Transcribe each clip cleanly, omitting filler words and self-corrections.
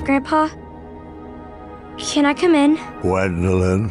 Grandpa? Can I come in? Gwendolyn,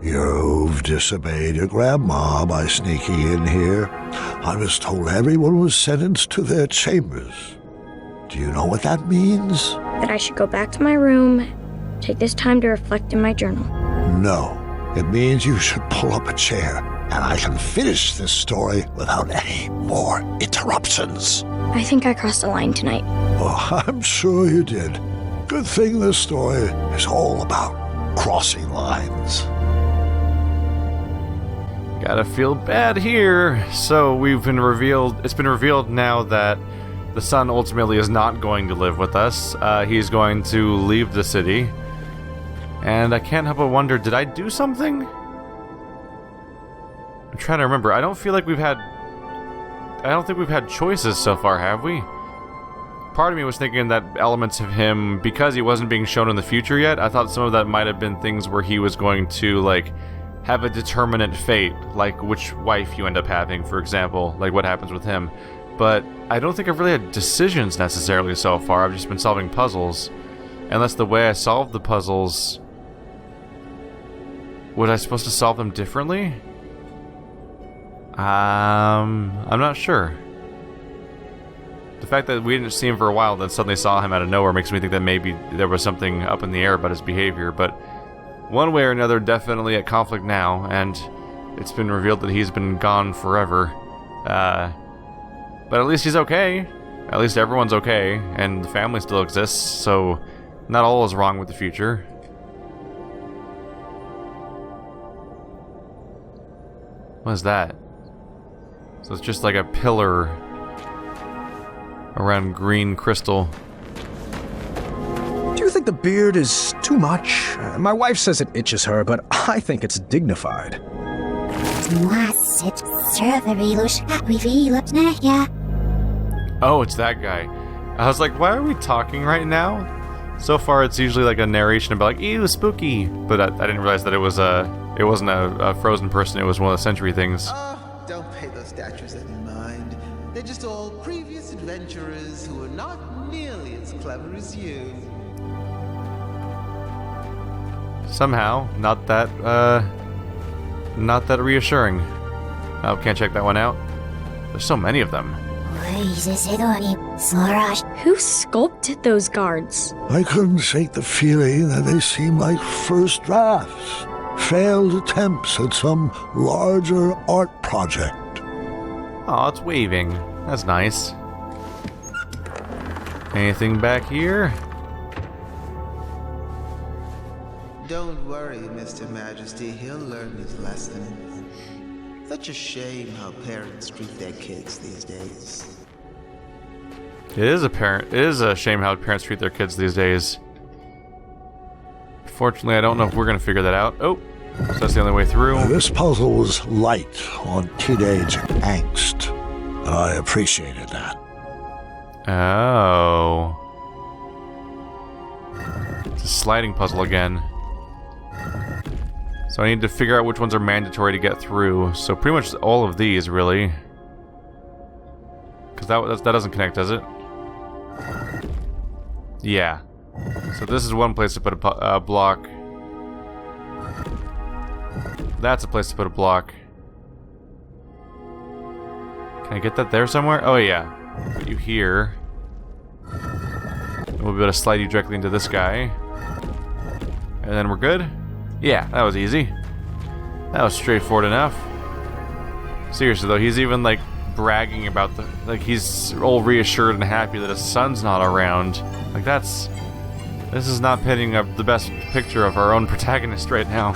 you've disobeyed your grandma by sneaking in here. I was told everyone was sentenced to their chambers. Do you know what that means? That I should go back to my room, take this time to reflect in my journal. No. It means you should pull up a chair, and I can finish this story without any more interruptions. I think I crossed a line tonight. Oh, I'm sure you did. Good thing this story is all about crossing lines. Gotta feel bad here. So it's been revealed now that the son ultimately is not going to live with us. He's going to leave the city. And I can't help but wonder, did I do something? I'm trying to remember. I don't think we've had choices so far, have we? Part of me was thinking that elements of him, because he wasn't being shown in the future yet, I thought some of that might have been things where he was going to, like, have a determinate fate, like which wife you end up having, for example, like what happens with him. But I don't think I've really had decisions necessarily so far. I've just been solving puzzles. Unless the way I solved the puzzles... Was I supposed to solve them differently? I'm not sure. The fact that we didn't see him for a while, then suddenly saw him out of nowhere, makes me think that maybe there was something up in the air about his behavior. But one way or another, definitely at conflict now, and it's been revealed that he's been gone forever. But at least he's okay. At least everyone's okay, and the family still exists, so not all is wrong with the future. What is that? So it's just like a pillar around green crystal. Do you think the beard is too much? My wife says it itches her, but I think it's dignified. Oh, it's that guy. I was like, why are we talking right now? So far, it's usually like a narration about like, ew, spooky. But I didn't realize that it wasn't a frozen person, it was one of the century things. Don't pay those statues any mind. They're just all previous adventurers who are not nearly as clever as you. Somehow, not that reassuring. Oh, can't check that one out. There's so many of them. Who sculpted those guards? I couldn't shake the feeling that they seem like first drafts. Failed attempts at some larger art project. Oh, it's waving. That's nice. Anything back here? Don't worry, Mr. Majesty. He'll learn his lesson. Such a shame how parents treat their kids these days. It is a shame how parents treat their kids these days. Fortunately, I don't know if we're gonna figure that out. Oh, so that's the only way through. This puzzle was light on teenage angst, and I appreciated that. Oh. It's a sliding puzzle again. So I need to figure out which ones are mandatory to get through. So pretty much all of these, really. Because that doesn't connect, does it? Yeah. So this is one place to put a block. That's a place to put a block. Can I get that there somewhere? Oh yeah. Put you here. We'll be able to slide you directly into this guy. And then we're good? Yeah, that was easy. That was straightforward enough. Seriously though, he's even like bragging about he's all reassured and happy that his son's not around. Like this is not painting up the best picture of our own protagonist right now.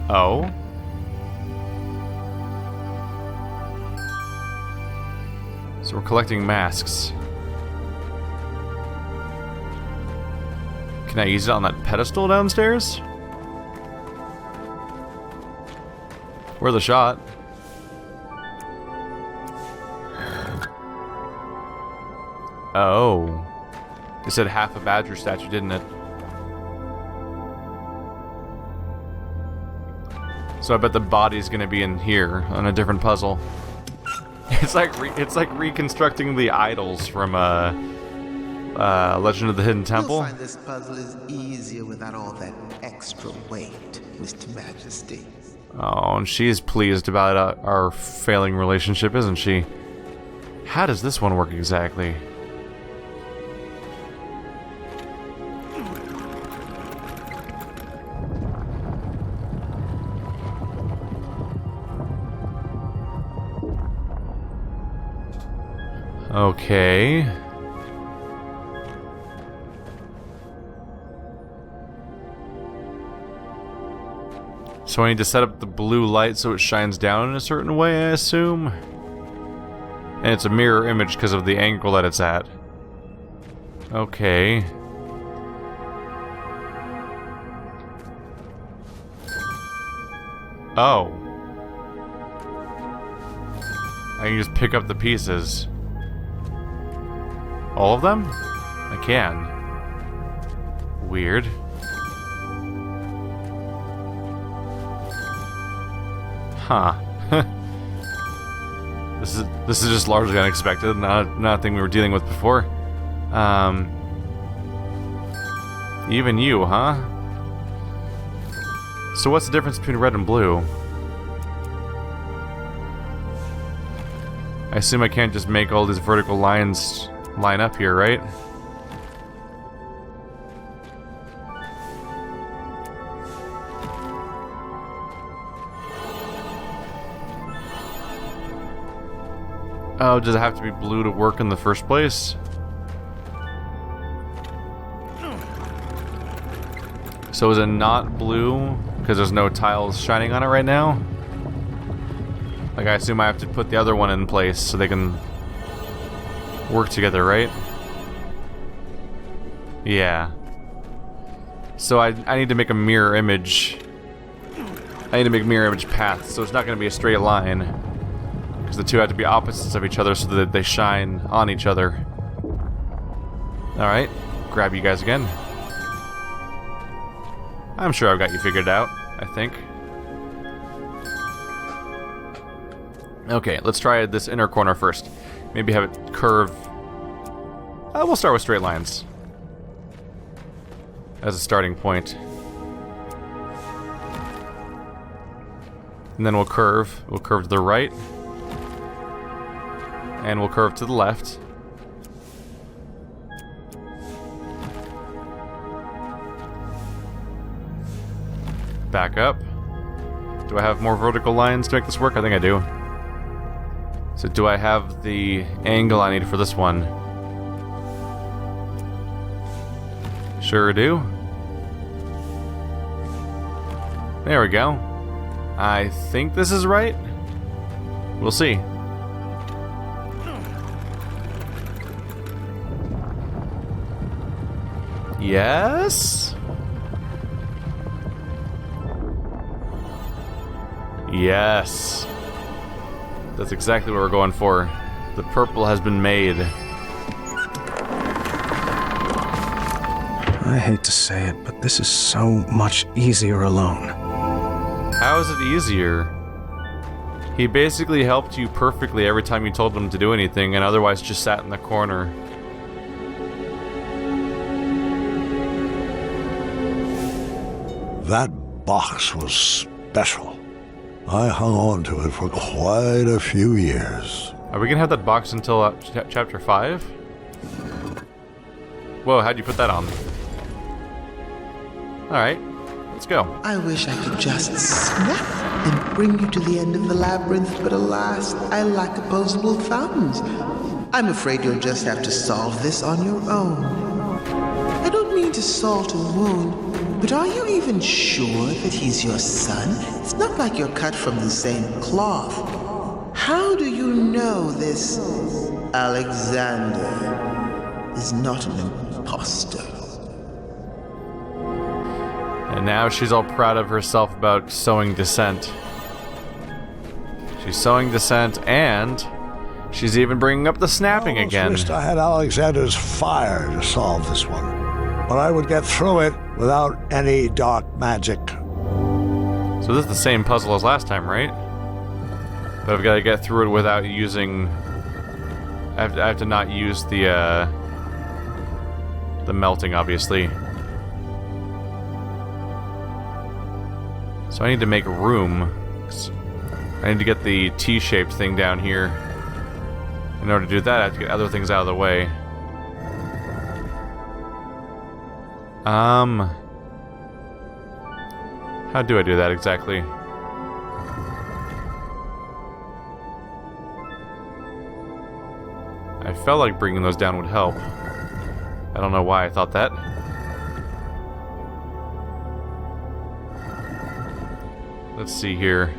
Oh? So we're collecting masks. Can I use it on that pedestal downstairs? Worth a shot. Oh. It said half a badger statue, didn't it? So I bet the body's gonna be in here on a different puzzle. It's like reconstructing the idols from Legend of the Hidden You'll Temple. find this puzzle is easier without all that extra weight, Mr. Majesty. Oh, and she's pleased about our failing relationship, isn't she? How does this one work exactly? Okay. So I need to set up the blue light so it shines down in a certain way, I assume? And it's a mirror image because of the angle that it's at. Okay. Oh. I can just pick up the pieces. All of them? I can. Weird. Huh. This is just largely unexpected, not a thing we were dealing with before. Even you, huh? So what's the difference between red and blue? I assume I can't just make all these vertical lines line up here, right? Oh, does it have to be blue to work in the first place? So is it not blue because there's no tiles shining on it right now? Like, I assume I have to put the other one in place so they can work together, right? Yeah. So I need to make a mirror image. I need to make a mirror image path, so it's not going to be a straight line. Because the two have to be opposites of each other so that they shine on each other. Alright, grab you guys again. I'm sure I've got you figured out, I think. Okay, let's try this inner corner first. Maybe have it curve. We'll start with straight lines as a starting point. And then we'll curve. We'll curve to the right. And we'll curve to the left. Back up. Do I have more vertical lines to make this work? I think I do. So do I have the angle I need for this one? Sure do. There we go. I think this is right. We'll see. Yes? Yes. That's exactly what we're going for. The purple has been made. I hate to say it, but this is so much easier alone. How is it easier? He basically helped you perfectly every time you told him to do anything, and otherwise just sat in the corner. That box was special. I hung on to it for quite a few years. Are we gonna have that box until chapter 5? Whoa, how'd you put that on? Alright, let's go. I wish I could just snap and bring you to the end of the labyrinth, but alas, I lack opposable thumbs. I'm afraid you'll just have to solve this on your own. I don't mean to salt a wound, but are you even sure that he's your son? It's not like you're cut from the same cloth. How do you know this Alexander is not an imposter? And now she's all proud of herself about sowing dissent. She's sowing dissent, and she's even bringing up the snapping again. I wished I had Alexander's fire to solve this one, but I would get through it without any dark magic. So this is the same puzzle as last time, right? But I've got to get through it without using... I have to not use the the melting, obviously. So I need to make room. I need to get the T-shaped thing down here. In order to do that, I have to get other things out of the way. How do I do that exactly? I felt like bringing those down would help. I don't know why I thought that. Let's see here.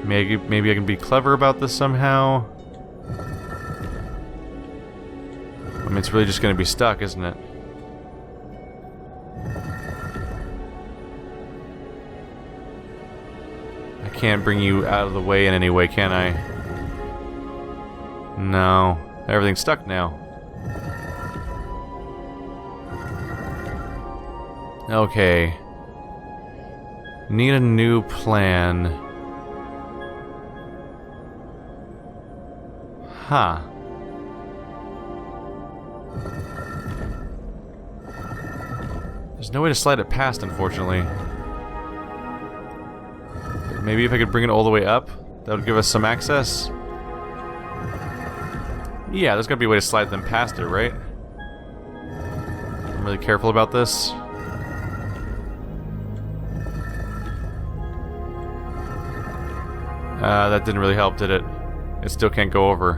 Maybe I can be clever about this somehow. I mean, it's really just going to be stuck, isn't it? I can't bring you out of the way in any way, can I? No. Everything's stuck now. Okay. Need a new plan. Huh. There's no way to slide it past, unfortunately. Maybe if I could bring it all the way up, that would give us some access. Yeah, there's gotta be a way to slide them past it, right? I'm really careful about this. That didn't really help, did it? It still can't go over.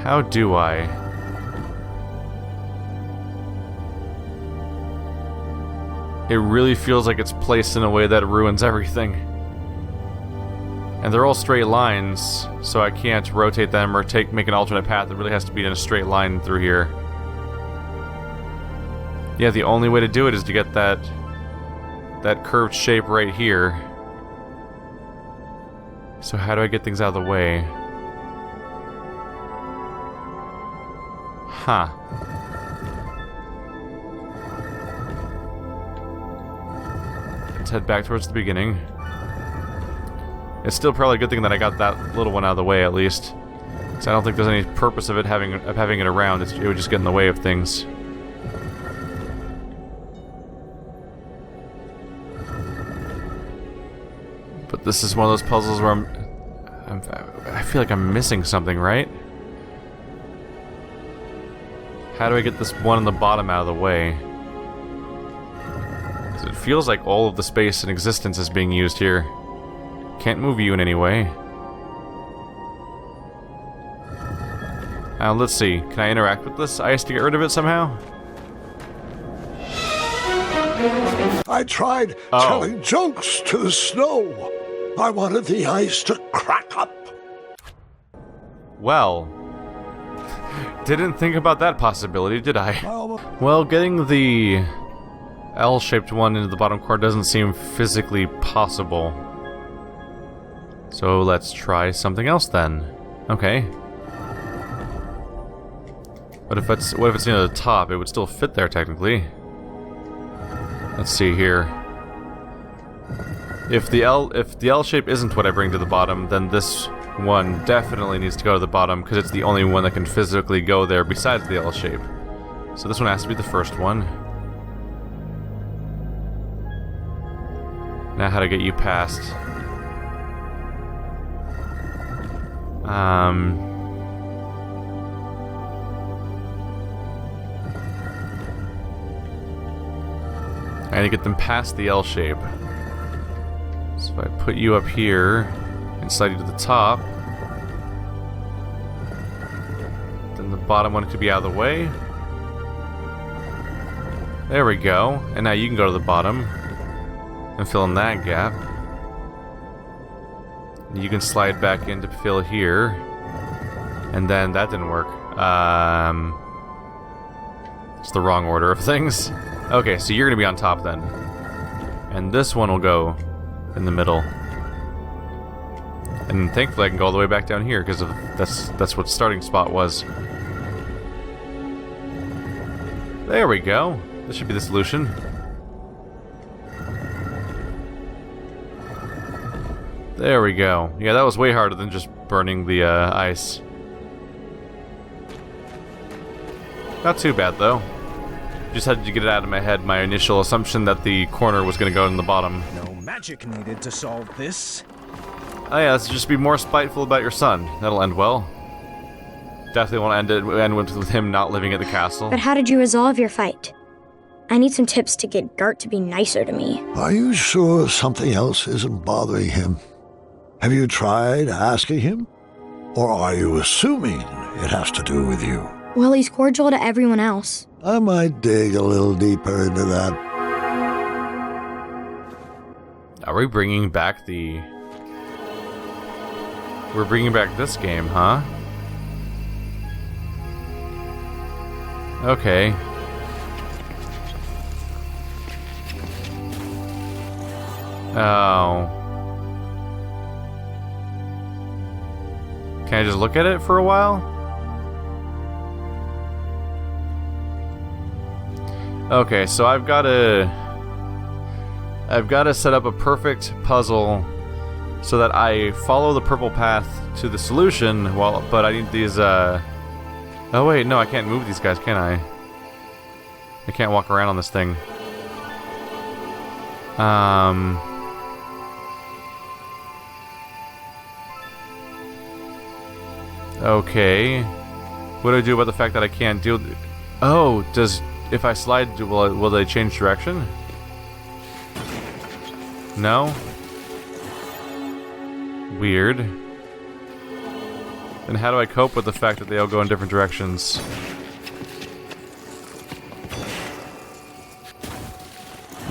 How do I? It really feels like it's placed in a way that ruins everything. And they're all straight lines, so I can't rotate them or make an alternate path. It really has to be in a straight line through here. Yeah, the only way to do it is to get that curved shape right here. So how do I get things out of the way? Huh. Let's head back towards the beginning. It's still probably a good thing that I got that little one out of the way, at least. Because I don't think there's any purpose of having it around. It would just get in the way of things. But this is one of those puzzles where I feel like I'm missing something, right? How do I get this one on the bottom out of the way? 'Cause it feels like all of the space in existence is being used here. Can't move you in any way. Let's see. Can I interact with this ice to get rid of it somehow? I tried telling jokes to the snow. I wanted the ice to crack up. Well, didn't think about that possibility, did I? Well, getting the L-shaped one into the bottom corner doesn't seem physically possible. So let's try something else then. Okay. What if it's near the top? It would still fit there technically. Let's see here. If the L shape isn't what I bring to the bottom, then this one definitely needs to go to the bottom because it's the only one that can physically go there besides the L shape. So this one has to be the first one. Now how to get you past. I need to get them past the L shape. So if I put you up here and slide you to the top, then the bottom one could be out of the way. There we go. And now you can go to the bottom and fill in that gap. You can slide back in to fill here. And then that didn't work. It's the wrong order of things. Okay, so you're gonna be on top then. And this one will go in the middle. And thankfully I can go all the way back down here because that's what the starting spot was. There we go. This should be the solution. There we go. Yeah, that was way harder than just burning the ice. Not too bad, though. Just had to get it out of my head, my initial assumption that the corner was going to go in the bottom. No magic needed to solve this. Oh yeah, let's just be more spiteful about your son. That'll end well. Definitely want to end with him not living at the castle. But how did you resolve your fight? I need some tips to get Gart to be nicer to me. Are you sure something else isn't bothering him? Have you tried asking him? Or are you assuming it has to do with you? Well, he's cordial to everyone else. I might dig a little deeper into that. Are we bringing back the... We're bringing back this game, huh? Okay. Oh. Can I just look at it for a while? Okay, so I've got to set up a perfect puzzle so that I follow the purple path to the solution but I need these oh wait, no, I can't move these guys, can I? I can't walk around on this thing. Okay. What do I do about the fact that I can't deal... Oh, if I slide, will they change direction? No? Weird. Then how do I cope with the fact that they all go in different directions?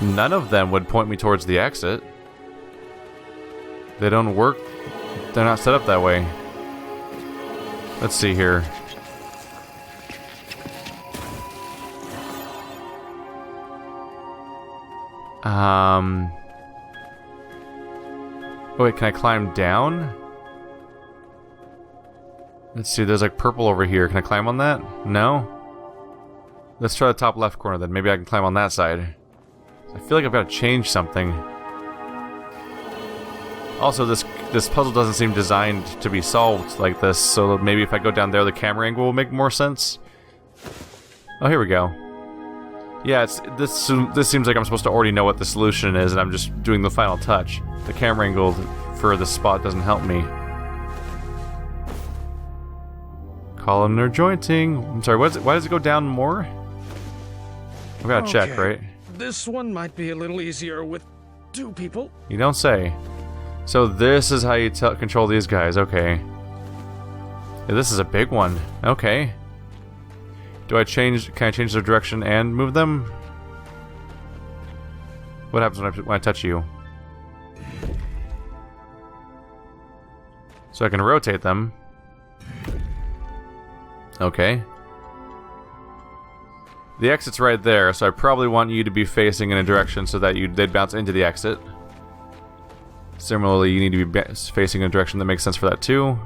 None of them would point me towards the exit. They don't work. They're not set up that way. Let's see here. Oh wait, can I climb down? Let's see, there's like purple over here. Can I climb on that? No? Let's try the top left corner then. Maybe I can climb on that side. I feel like I've got to change something. Also, this puzzle doesn't seem designed to be solved like this, so maybe if I go down there, the camera angle will make more sense. Oh, here we go. Yeah, this seems like I'm supposed to already know what the solution is, and I'm just doing the final touch. The camera angle for this spot doesn't help me. Columnar jointing. I'm sorry, why does it go down more? I've got to check, right? This one might be a little easier with 2 people. You don't say. So this is how you control these guys, okay. Yeah, this is a big one. Okay. Can I change their direction and move them? What happens when I touch you? So I can rotate them. Okay. The exit's right there, so I probably want you to be facing in a direction so that they'd bounce into the exit. Similarly, you need to be facing in a direction that makes sense for that too.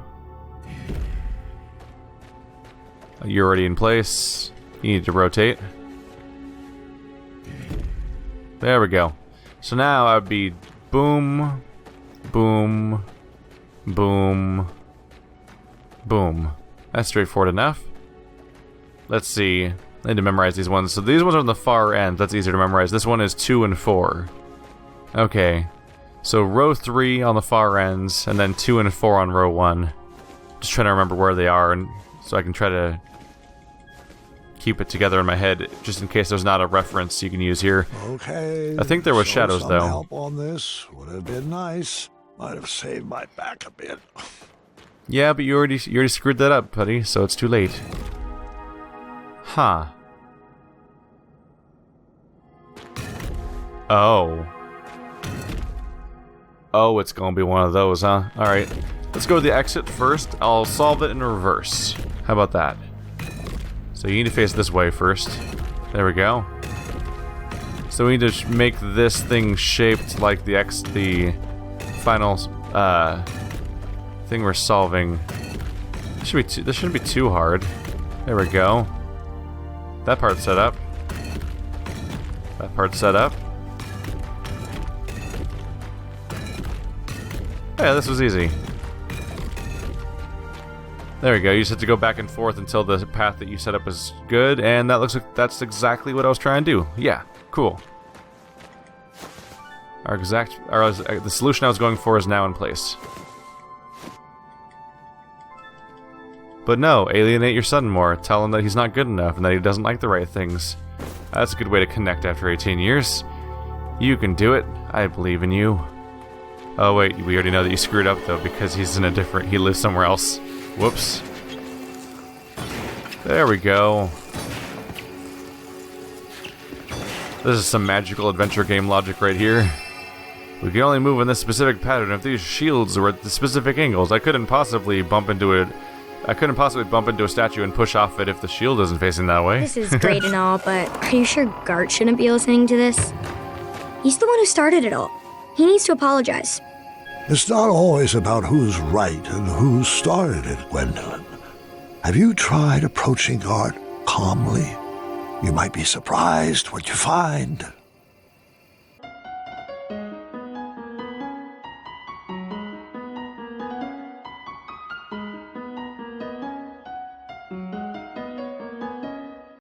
You're already in place. You need to rotate. There we go. So now I'd be boom, boom, boom, boom. That's straightforward enough. Let's see. I need to memorize these ones. So these ones are on the far end. That's easier to memorize. This one is 2 and 4. Okay. So row 3 on the far ends, and then 2 and 4 on row 1. Just trying to remember where they are, and so I can try to keep it together in my head, just in case there's not a reference you can use here. Okay. I think there was shadows, though. Help on this would have been nice. Might have saved my back a bit. Yeah, but you already screwed that up, buddy, so it's too late. Huh. Oh. Oh, it's gonna be one of those, huh? Alright. Let's go to the exit first. I'll solve it in reverse. How about that? So you need to face this way first. There we go. So we need to make this thing shaped like the final thing we're solving. This shouldn't be too hard. There we go. That part's set up. That part's set up. Yeah, this was easy. There we go. You just have to go back and forth until the path that you set up is good, and that looks like that's exactly what I was trying to do. Yeah, cool. The solution I was going for is now in place. But no, alienate your son more. Tell him that he's not good enough and that he doesn't like the right things. That's a good way to connect after 18 years. You can do it. I believe in you. Oh wait, we already know that you screwed up though because he lives somewhere else. Whoops. There we go. This is some magical adventure game logic right here. We can only move in this specific pattern if these shields were at the specific angles. I couldn't possibly bump into a statue and push off it if the shield isn't facing that way. This is great and all, but are you sure Gart shouldn't be listening to this? He's the one who started it all. He needs to apologize. It's not always about who's right and who started it, Gwendolyn. Have you tried approaching Gart calmly? You might be surprised what you find.